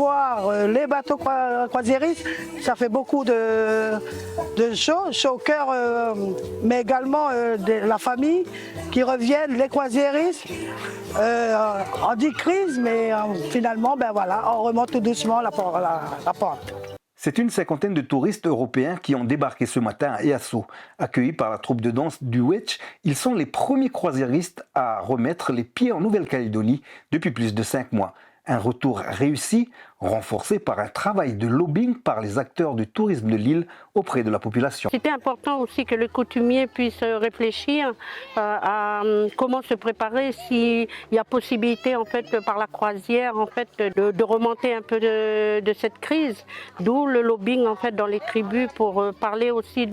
voir les bateaux croisiéristes, ça fait beaucoup de chaud au cœur, mais également de la famille qui reviennent, les croisiéristes. On dit crise, mais finalement, ben voilà, on remonte tout doucement la pente. C'est une cinquantaine de touristes européens qui ont débarqué ce matin à Easo. Accueillis par la troupe de danse du Wetch, ils sont les premiers croisiéristes à remettre les pieds en Nouvelle-Calédonie depuis plus de 5 mois. Un retour réussi, renforcé par un travail de lobbying par les acteurs du tourisme de l'île auprès de la population. C'était important aussi que le coutumier puisse réfléchir à comment se préparer s'il y a possibilité en fait par la croisière en fait de remonter un peu de cette crise. D'où le lobbying en fait dans les tribus pour parler aussi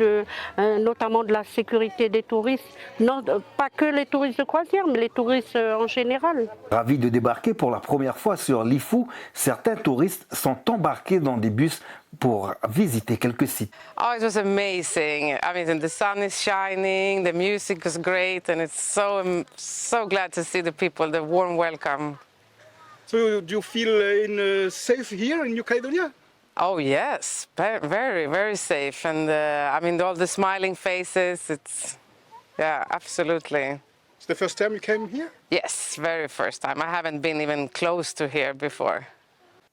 notamment de la sécurité des touristes. Non, pas que les touristes de croisière, mais les touristes en général. Ravis de débarquer pour la première fois sur Lifou, certains touristes sont embarqués dans des bus pour visiter quelques sites. Oh, it was amazing. I mean, the sun is shining, the music was great, and it's so glad to see the people, the warm welcome. So do you feel safe here in New Caledonia? Oh yes, very, very safe, and I mean all the smiling faces. Yeah, absolutely. It's the first time you came here? Yes, very first time. I haven't been even close to here before.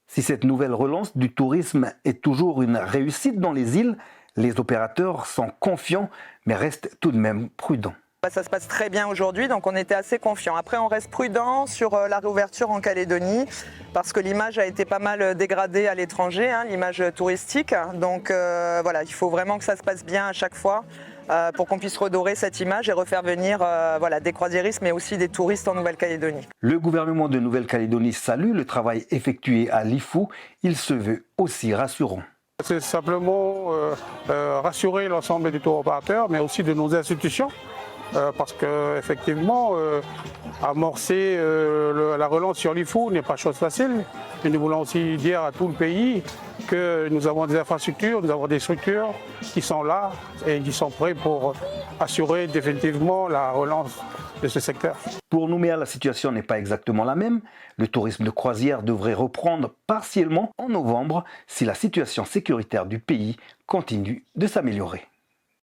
Si cette nouvelle relance du tourisme est toujours une réussite dans les îles, les opérateurs sont confiants mais restent tout de même prudents. Ça se passe très bien aujourd'hui, donc on était assez confiants. Après, on reste prudent sur la réouverture en Calédonie parce que l'image a été pas mal dégradée à l'étranger, l'image touristique. Donc voilà, il faut vraiment que ça se passe bien à chaque fois pour qu'on puisse redorer cette image et refaire venir des croisiéristes mais aussi des touristes en Nouvelle-Calédonie. Le gouvernement de Nouvelle-Calédonie salue le travail effectué à Lifou. Il se veut aussi rassurant. C'est simplement rassurer l'ensemble des tour opérateurs mais aussi de nos institutions. Parce qu'effectivement, amorcer la relance sur Lifou n'est pas chose facile. Et nous voulons aussi dire à tout le pays que nous avons des infrastructures, nous avons des structures qui sont là et qui sont prêtes pour assurer définitivement la relance de ce secteur. Pour Nouméa, la situation n'est pas exactement la même. Le tourisme de croisière devrait reprendre partiellement en novembre si la situation sécuritaire du pays continue de s'améliorer.